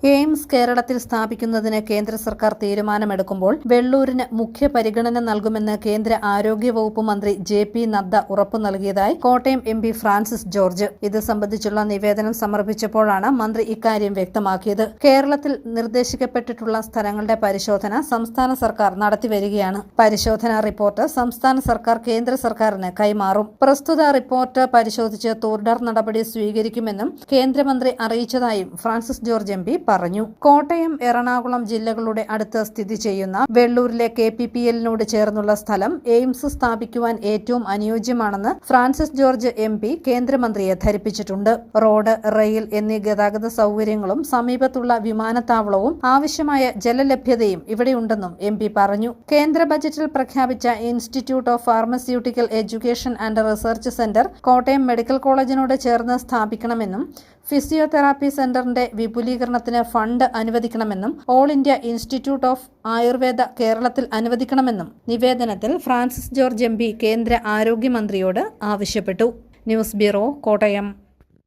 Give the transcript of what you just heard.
AIIMS കേരളത്തിൽ സ്ഥാപിക്കുന്നതിന് കേന്ദ്ര സർക്കാർ തീരുമാനമെടുക്കുമ്പോൾ വെള്ളൂരിന് മുഖ്യ പരിഗണന നൽകുമെന്ന് കേന്ദ്ര ആരോഗ്യവകുപ്പ് മന്ത്രി ജെ.പി. നദ്ദ ഉറപ്പു നൽകിയതായി കോട്ടയം എം.പി. ഫ്രാൻസിസ് ജോർജ് ഇത് സംബന്ധിച്ചുള്ള നിവേദനം സമർപ്പിച്ചപ്പോഴാണ് മന്ത്രി ഇക്കാര്യം വ്യക്തമാക്കിയത്. കേരളത്തിൽ നിർദ്ദേശിക്കപ്പെട്ടിട്ടുള്ള സ്ഥലങ്ങളുടെ പരിശോധന സംസ്ഥാന സർക്കാർ നടത്തിവരികയാണ്. പരിശോധനാ റിപ്പോർട്ട് സംസ്ഥാന സർക്കാർ കേന്ദ്ര സർക്കാരിന് കൈമാറും. പ്രസ്തുത റിപ്പോർട്ട് പരിശോധിച്ച് തുടർ നടപടി സ്വീകരിക്കുമെന്നും കേന്ദ്രമന്ത്രി അറിയിച്ചതായും ഫ്രാൻസിസ് ജോർജ് എം.പി. പറഞ്ഞു. കോട്ടയം, എറണാകുളം ജില്ലകളുടെ അടുത്ത് സ്ഥിതി ചെയ്യുന്ന വെള്ളൂരിലെ KPPL-നോട് ചേർന്നുള്ള സ്ഥലം എയിംസ് സ്ഥാപിക്കുവാൻ ഏറ്റവും അനുയോജ്യമാണെന്ന് ഫ്രാൻസിസ് ജോർജ് എം.പി. കേന്ദ്രമന്ത്രിയെ ധരിപ്പിച്ചിട്ടുണ്ട്. റോഡ്, റെയിൽ എന്നീ ഗതാഗത സൗകര്യങ്ങളും സമീപത്തുള്ള വിമാനത്താവളവും ആവശ്യമായ ജലലഭ്യതയും ഇവിടെയുണ്ടെന്നും എം.പി. പറഞ്ഞു. കേന്ദ്ര ബജറ്റിൽ പ്രഖ്യാപിച്ച institute of pharmaceutical education and research centre Kottayam medical കോളേജിനോട് ചേർന്ന് സ്ഥാപിക്കണമെന്നും ഫിസിയോതെറാപ്പി സെന്ററിന്റെ വിപുലീകരണത്തിന് ഫണ്ട് അനുവദിക്കണമെന്നും all India institute of Ayurveda കേരളത്തിൽ അനുവദിക്കണമെന്നും നിവേദനത്തിൽ ഫ്രാൻസിസ് ജോർജ് എം.പി. കേന്ദ്ര ആരോഗ്യമന്ത്രിയോട് ആവശ്യപ്പെട്ടു. News bureau, Kottayam.